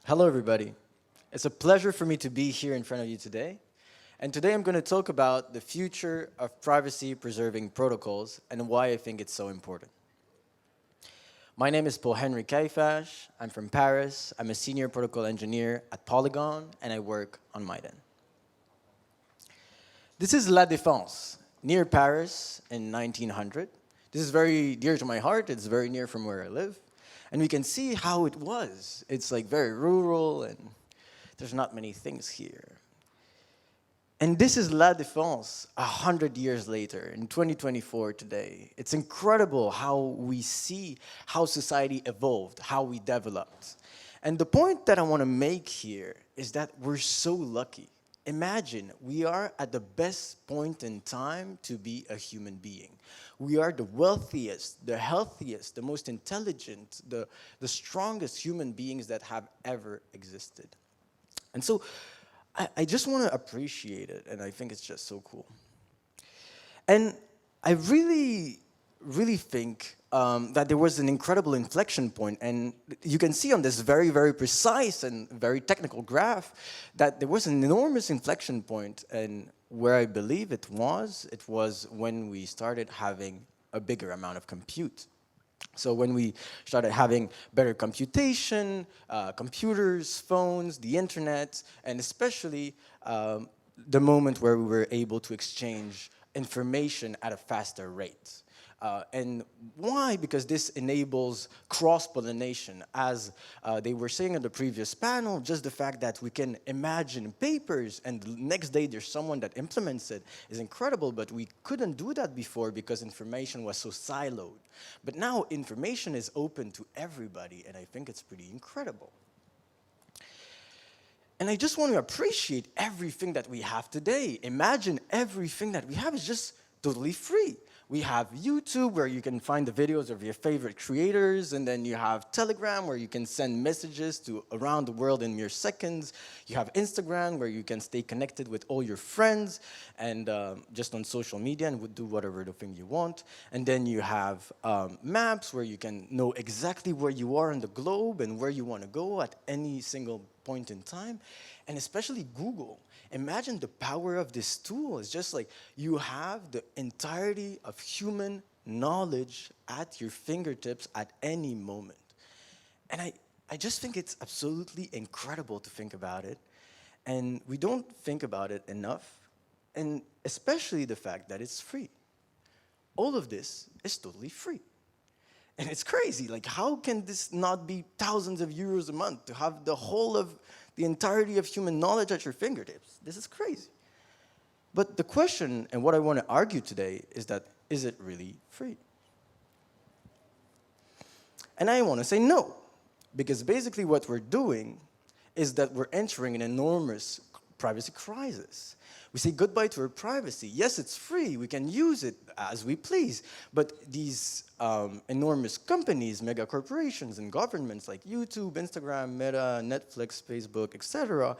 Hello, everybody. It's a pleasure for me to be here in front of you today. And today I'm going to talk about the future of privacy-preserving protocols and why I think it's so important. My name is Paul-Henry Kajfasz. I'm from Paris. I'm a senior protocol engineer at Polygon, and I work on Miden. This is La Défense, near Paris in 1900. This is very dear to my heart. It's very near from where I live. And we can see how it was. It's like very rural, and there's not many things here. And this is La Défense 100 years later, in 2024 today. It's incredible how we see how society evolved, how we developed. And the point that I want to make here is that we're so lucky. Imagine, we are at the best point in time to be a human being. We are the wealthiest, the healthiest, the most intelligent, the strongest human beings that have ever existed. And so I just want to appreciate it, and I think it's just so cool. And I really think that there was an incredible inflection point, and you can see on this very, very precise and very technical graph that there was an enormous inflection point, and where I believe it was when we started having a bigger amount of compute. So when we started having better computation, computers, phones, the internet, and especially the moment where we were able to exchange information at a faster rate. And why? Because this enables cross-pollination. As they were saying in the previous panel, just the fact that we can imagine papers and the next day there's someone that implements it is incredible, but we couldn't do that before because information was so siloed. But now information is open to everybody, and I think it's pretty incredible. And I just want to appreciate everything that we have today. Imagine everything that we have is just totally free. We have YouTube, where you can find the videos of your favorite creators, and then you have Telegram, where you can send messages to around the world in mere seconds. You have Instagram, where you can stay connected with all your friends, and just on social media, and do whatever the thing you want. And then you have maps, where you can know exactly where you are on the globe and where you want to go at any single point in time, and especially Google. Imagine the power of this tool. It's just like you have the entirety of human knowledge at your fingertips at any moment. And I just think it's absolutely incredible to think about it. And we don't think about it enough, and especially the fact that it's free. All of this is totally free. And it's crazy, like how can this not be thousands of euros a month to have the whole of the entirety of human knowledge at your fingertips? This is crazy. But the question, and what I want to argue today, is that, is it really free? And I want to say no, because basically what we're doing is that we're entering an enormous privacy crisis. We say goodbye to our privacy. Yes, it's free. We can use it as we please. But these enormous companies, mega corporations, and governments like YouTube, Instagram, Meta, Netflix, Facebook, etc.,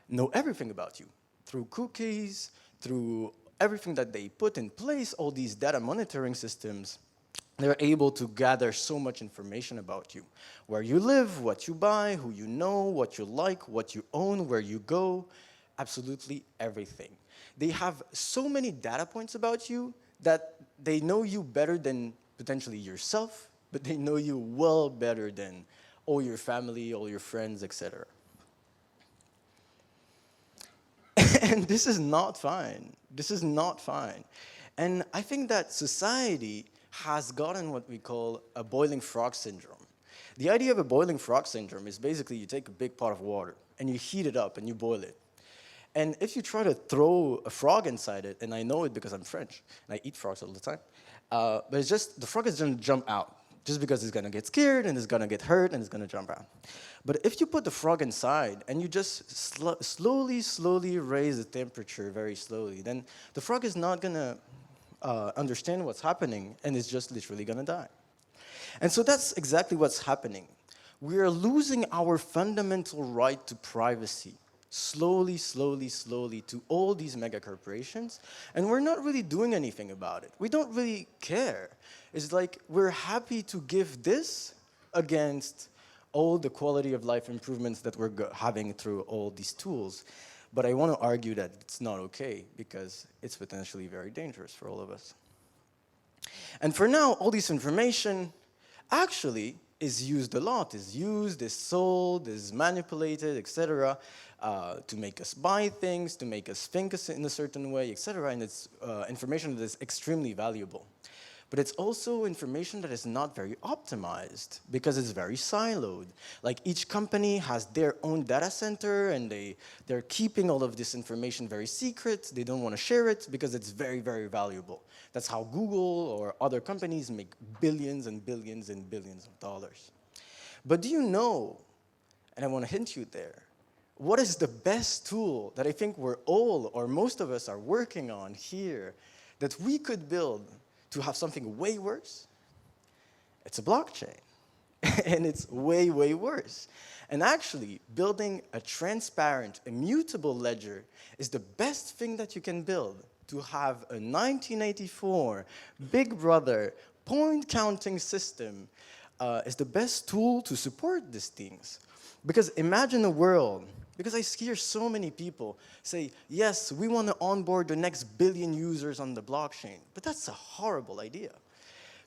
know everything about you through cookies, through everything that they put in place, all these data monitoring systems. They're able to gather so much information about you. Where you live, what you buy, who you know, what you like, what you own, where you go. Absolutely everything. They have so many data points about you that they know you better than potentially yourself, but they know you well better than all your family, all your friends, etc. And this is not fine. This is not fine. And I think that society has gotten what we call a boiling frog syndrome. The idea of a boiling frog syndrome is basically you take a big pot of water and you heat it up and you boil it. And if you try to throw a frog inside it, and I know it because I'm French, and I eat frogs all the time, but it's just, the frog is going to jump out, just because it's going to get scared, and it's going to get hurt, and it's going to jump out. But if you put the frog inside, and you just slowly raise the temperature very slowly, then the frog is not going to understand what's happening, and it's just literally going to die. And so that's exactly what's happening. We are losing our fundamental right to privacy. Slowly to all these mega corporations, and we're not really doing anything about it. We don't really care. It's like we're happy to give this against all the quality of life improvements that we're having through all these tools. But I want to argue that it's not okay because it's potentially very dangerous for all of us. And for now, all this information actually is used a lot, is used, is sold, is manipulated, etc., to make us buy things, to make us think in a certain way, etc., and it's information that is extremely valuable. But it's also information that is not very optimized because it's very siloed. Like each company has their own data center and they're keeping all of this information very secret. They don't want to share it because it's very, very valuable. That's how Google or other companies make billions and billions and billions of dollars. But do you know, and I want to hint you there, what is the best tool that I think we're all or most of us are working on here that we could build to have something way worse? It's a blockchain. And it's way, way worse. And actually, building a transparent, immutable ledger is the best thing that you can build to have a 1984 Big Brother point-counting system is the best tool to support these things. Because imagine a world, because I hear so many people say, yes, we want to onboard the next billion users on the blockchain, but that's a horrible idea.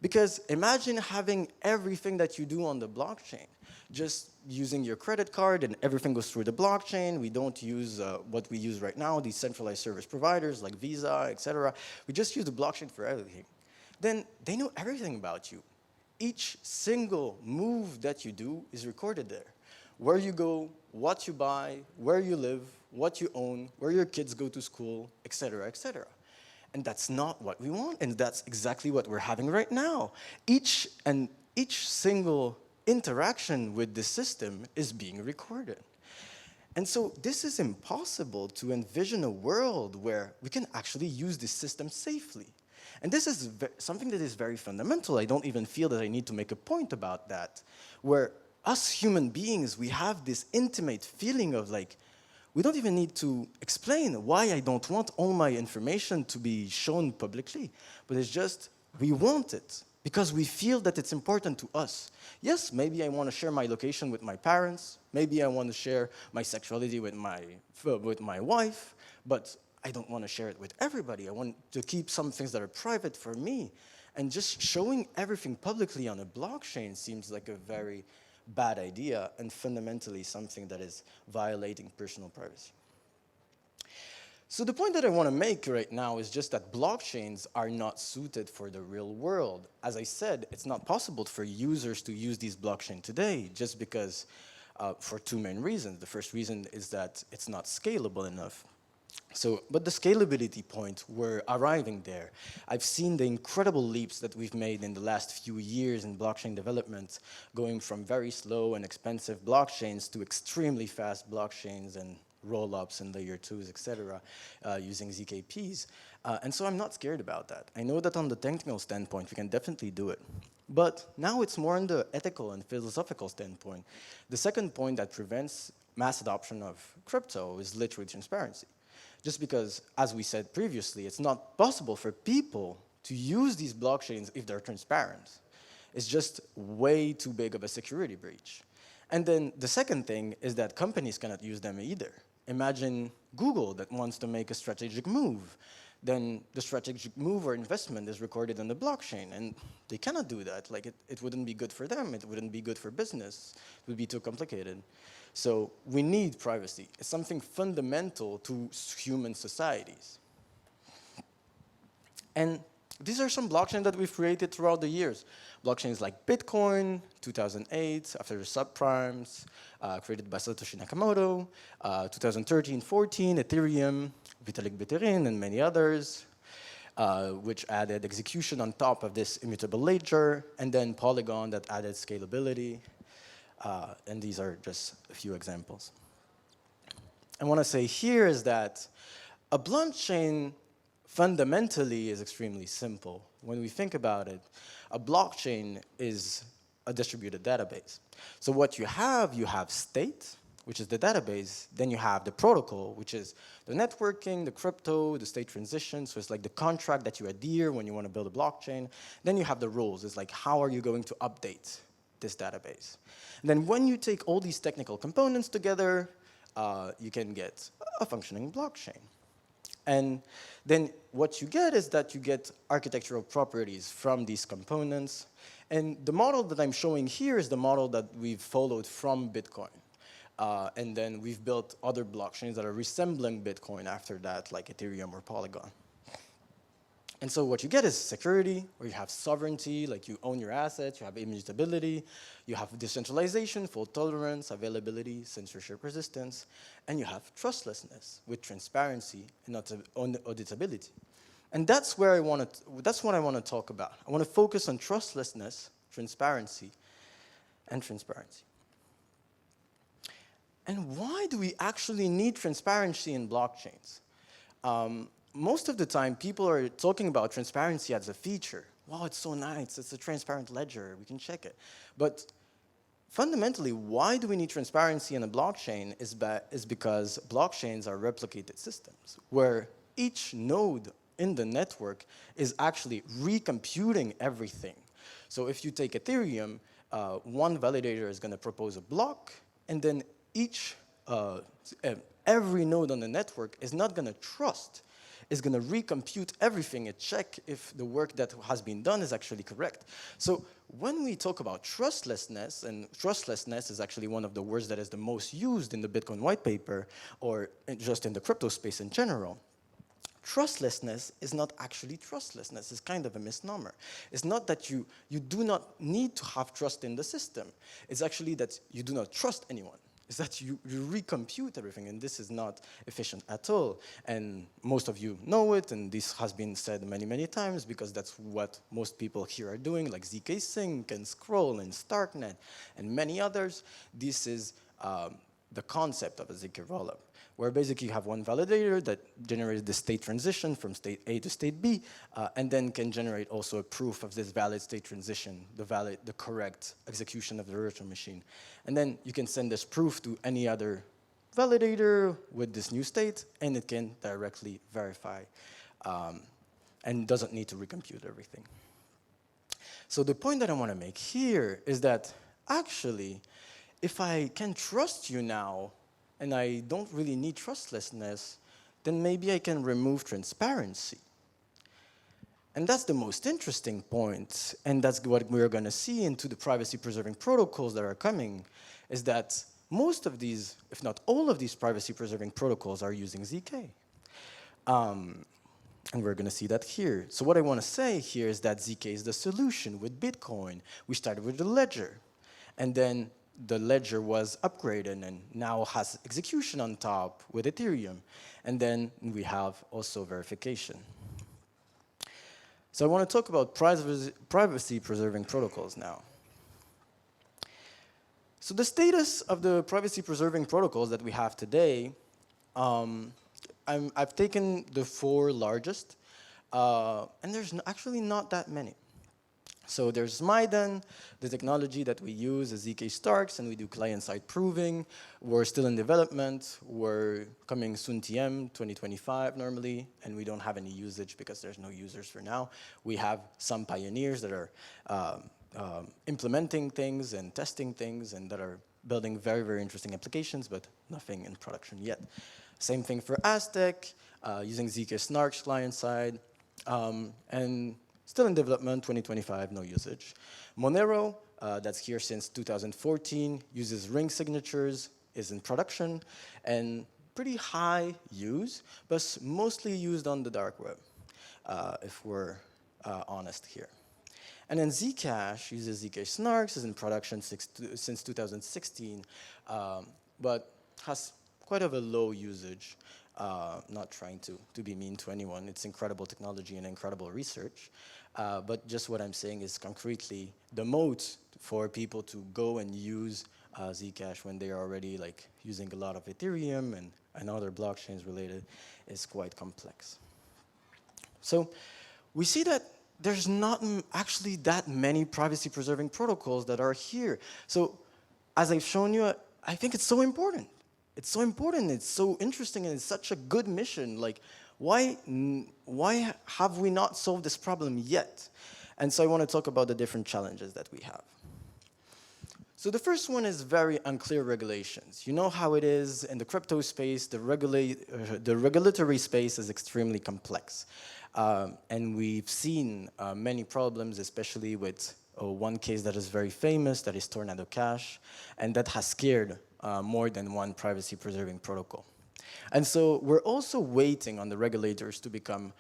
Because imagine having everything that you do on the blockchain, just using your credit card and everything goes through the blockchain. We don't use what we use right now, these centralized service providers like Visa, etc. We just use the blockchain for everything. Then they know everything about you. Each single move that you do is recorded there. Where you go, what you buy, where you live, what you own, where your kids go to school, etc., etc. And that's not what we want, and that's exactly what we're having right now. Each single interaction with the system is being recorded. And so this is impossible to envision a world where we can actually use this system safely. And this is something that is very fundamental. I don't even feel that I need to make a point about that, where us human beings, we have this intimate feeling of like, we don't even need to explain why I don't want all my information to be shown publicly, but it's just, we want it because we feel that it's important to us. Yes, maybe I want to share my location with my parents, maybe I want to share my sexuality with my wife, but I don't want to share it with everybody. I want to keep some things that are private for me. And just showing everything publicly on a blockchain seems like a very bad idea and fundamentally something that is violating personal privacy. So the point that I want to make right now is just that blockchains are not suited for the real world. As I said, it's not possible for users to use these blockchains today just because for two main reasons. The first reason is that it's not scalable enough. But the scalability point, we're arriving there. I've seen the incredible leaps that we've made in the last few years in blockchain development, going from very slow and expensive blockchains to extremely fast blockchains and roll-ups and layer 2s, etc., using ZKPs. And so I'm not scared about that. I know that on the technical standpoint, we can definitely do it. But now it's more on the ethical and philosophical standpoint. The second point that prevents mass adoption of crypto is literally transparency. Just because, as we said previously, it's not possible for people to use these blockchains if they're transparent. It's just way too big of a security breach. And then the second thing is that companies cannot use them either. Imagine Google that wants to make a strategic move. Then the strategic move or investment is recorded on the blockchain, and they cannot do that. Like it wouldn't be good for them, it wouldn't be good for business, it would be too complicated. So we need privacy. It's something fundamental to human societies. And these are some blockchains that we've created throughout the years. Blockchains like Bitcoin, 2008, after the subprimes, created by Satoshi Nakamoto, 2013-14, Ethereum, Vitalik Buterin, and many others, which added execution on top of this immutable ledger, and then Polygon that added scalability. And these are just a few examples. I want to say here is that a blockchain fundamentally is extremely simple. When we think about it, a blockchain is a distributed database. So what you have state, which is the database, then you have the protocol, which is the networking, the crypto, the state transition, so it's like the contract that you adhere when you want to build a blockchain. Then you have the rules, it's like how are you going to update this database. And then when you take all these technical components together, you can get a functioning blockchain. And then what you get is that you get architectural properties from these components. And the model that I'm showing here is the model that we've followed from Bitcoin. And then we've built other blockchains that are resembling Bitcoin after that, like Ethereum or Polygon. And so what you get is security, where you have sovereignty, like you own your assets, you have immutability, you have decentralization, fault tolerance, availability, censorship resistance, and you have trustlessness with transparency and auditability. And that's what I want to talk about. I want to focus on trustlessness, transparency, and transparency. And why do we actually need transparency in blockchains? Most of the time, people are talking about transparency as a feature. Wow, it's so nice. It's a transparent ledger. We can check it. But fundamentally, why do we need transparency in a blockchain is because blockchains are replicated systems, where each node in the network is actually recomputing everything. So if you take Ethereum, one validator is going to propose a block, and then every node on the network is not going to trust, is going to recompute everything and check if the work that has been done is actually correct. So when we talk about trustlessness, and trustlessness is actually one of the words that is the most used in the Bitcoin white paper, or just in the crypto space in general, trustlessness is not actually trustlessness. It's kind of a misnomer. It's not that you do not need to have trust in the system. It's actually that you do not trust anyone. Is that you recompute everything, and this is not efficient at all. And most of you know it, and this has been said many, many times, because that's what most people here are doing, like ZK Sync and Scroll and Starknet and many others. This is the concept of a ZK rollup, where basically you have one validator that generates the state transition from state A to state B, and then can generate also a proof of this valid state transition, the correct execution of the virtual machine. And then you can send this proof to any other validator with this new state, and it can directly verify and doesn't need to recompute everything. So the point that I want to make here is that actually, if I can trust you now, and I don't really need trustlessness, then maybe I can remove transparency. And that's the most interesting point, and that's what we're going to see into the privacy-preserving protocols that are coming, is that most of these, if not all of these privacy-preserving protocols are using ZK. And we're going to see that here. So what I want to say here is that ZK is the solution with Bitcoin. We started with the ledger, and then the ledger was upgraded and now has execution on top with Ethereum. And then we have also verification. So I want to talk about privacy-preserving protocols now. So the status of the privacy-preserving protocols that we have today, I've taken the 4 largest, and there's actually not that many. So there's Miden, the technology that we use is ZK Starks, and we do client-side proving. We're still in development. We're coming soon TM 2025 normally, and we don't have any usage because there's no users for now. We have some pioneers that are implementing things and testing things and that are building very, very interesting applications, but nothing in production yet. Same thing for Aztec, using ZK Snarks client-side, and still in development, 2025, no usage. Monero, that's here since 2014, uses ring signatures, is in production, and pretty high use, but mostly used on the dark web, if we're honest here. And then Zcash uses ZK Snarks, is in production since 2016, but has quite of a low usage. Not trying to be mean to anyone. It's incredible technology and incredible research. But just what I'm saying is concretely the moat for people to go and use Zcash when they are already like using a lot of Ethereum and other blockchains related is quite complex. So we see that there's not actually that many privacy-preserving protocols that are here. So as I've shown you, I think it's so important. It's so important, it's so interesting, and it's such a good mission. Like, why have we not solved this problem yet? And so I want to talk about the different challenges that we have. So the first one is very unclear regulations. You know how it is in the crypto space, the regulatory space is extremely complex. And we've seen many problems, especially with one case that is very famous, that is Tornado Cash, and that has scared more than one privacy-preserving protocol. And so we're also waiting on the regulators to become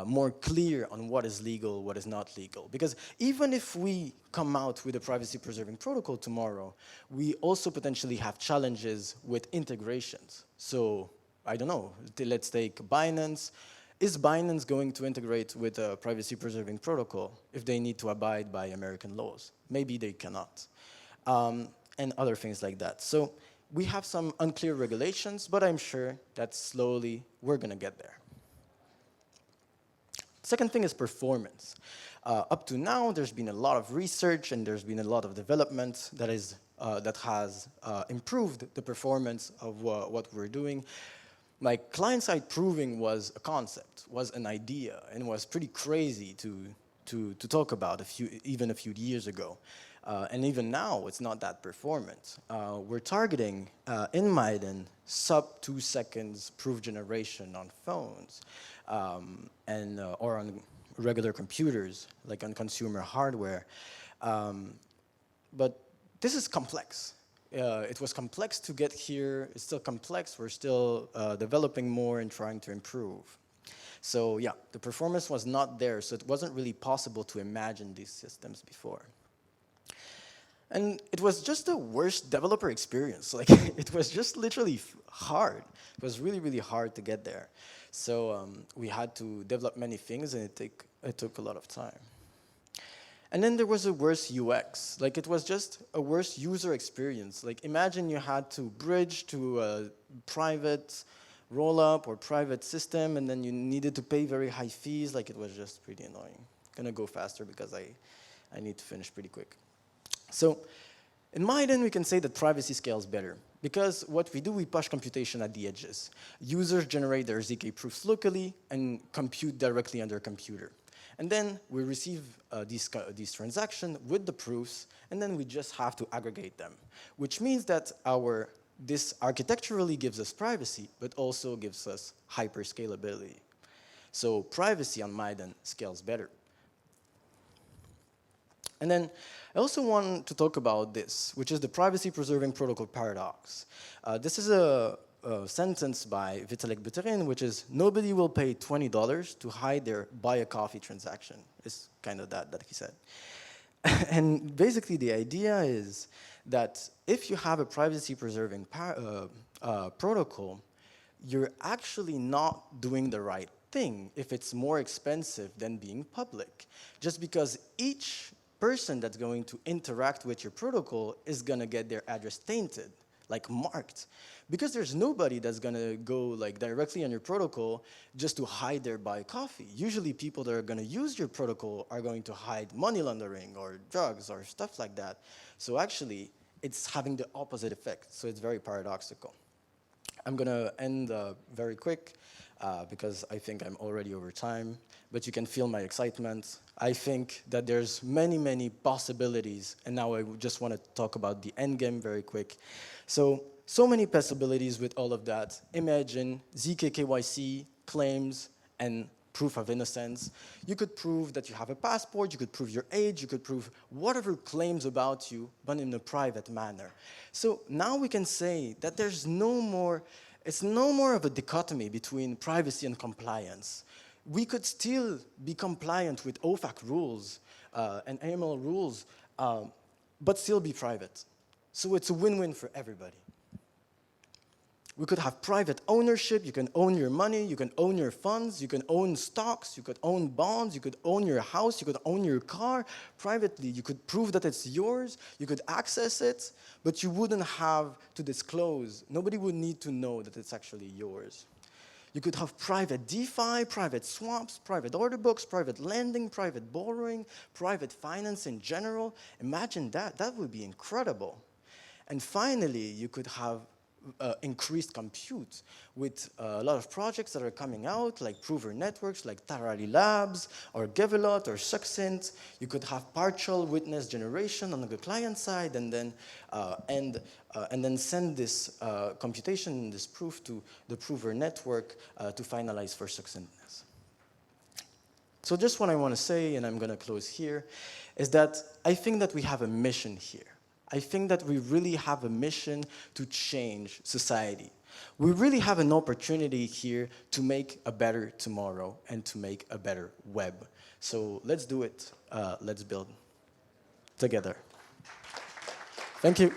more clear on what is legal, what is not legal. Because even if we come out with a privacy-preserving protocol tomorrow, we also potentially have challenges with integrations. So I don't know, let's take Binance. Is Binance going to integrate with a privacy-preserving protocol if they need to abide by American laws? Maybe they cannot. And other things like that. So we have some unclear regulations, but I'm sure that slowly we're going to get there. Second thing is performance. Up to now, there's been a lot of research and there's been a lot of development that has improved the performance of what we're doing. Like client-side proving was a concept, was an idea, and was pretty crazy to talk about even a few years ago. And even now, it's not that performant. We're targeting, in Miden, sub 2 seconds proof generation on phones or on regular computers, like on consumer hardware. But this is complex. It was complex to get here. It's still complex. We're still developing more and trying to improve. So yeah, the performance was not there, so it wasn't really possible to imagine these systems before. And it was just the worst developer experience. Like, it was just literally hard. It was really, really hard to get there. So we had to develop many things, and it took a lot of time. And then there was a worse UX. Like, it was just a worse user experience. Like, imagine you had to bridge to a private roll-up or private system, and then you needed to pay very high fees. Like, it was just pretty annoying. I'm gonna go faster because I need to finish pretty quick. So in Miden, we can say that privacy scales better. Because what we do, we push computation at the edges. Users generate their ZK proofs locally and compute directly on their computer. And then we receive these transactions with the proofs, and then we just have to aggregate them, which means that this architecturally gives us privacy, but also gives us hyperscalability. So privacy on Miden scales better. And then I also want to talk about this, which is the privacy-preserving protocol paradox. This is a sentence by Vitalik Buterin, which is, nobody will pay $20 to hide their buy a coffee transaction. It's kind of that he said. And basically the idea is that if you have a privacy-preserving protocol, you're actually not doing the right thing if it's more expensive than being public. Just because each person that's going to interact with your protocol is going to get their address tainted, like marked. Because there's nobody that's going to go like directly on your protocol just to hide their buy coffee. Usually people that are going to use your protocol are going to hide money laundering or drugs or stuff like that. So actually, it's having the opposite effect. So it's very paradoxical. I'm going to end very quick because I think I'm already over time. But you can feel my excitement. I think that there's many, many possibilities. And now I just want to talk about the end game very quick. So many possibilities with all of that. Imagine ZK KYC, claims, and proof of innocence. You could prove that you have a passport, you could prove your age, you could prove whatever claims about you, but in a private manner. So now we can say that there's it's no more of a dichotomy between privacy and compliance. We could still be compliant with OFAC rules and AML rules, but still be private. So it's a win-win for everybody. We could have private ownership. You can own your money. You can own your funds. You can own stocks. You could own bonds. You could own your house. You could own your car privately. You could prove that it's yours. You could access it, but you wouldn't have to disclose. Nobody would need to know that it's actually yours. You could have private DeFi, private swaps, private order books, private lending, private borrowing, private finance in general. Imagine that. That would be incredible. And finally, you could have increased compute with a lot of projects that are coming out, like prover networks, like Tarali Labs, or Givelot, or Succinct. You could have partial witness generation on the client side, and then send this computation, this proof to the prover network to finalize for succinctness. So just what I want to say, and I'm going to close here, is that I think that we have a mission here. I think that we really have a mission to change society. We really have an opportunity here to make a better tomorrow and to make a better web. So let's do it. Let's build together. Thank you.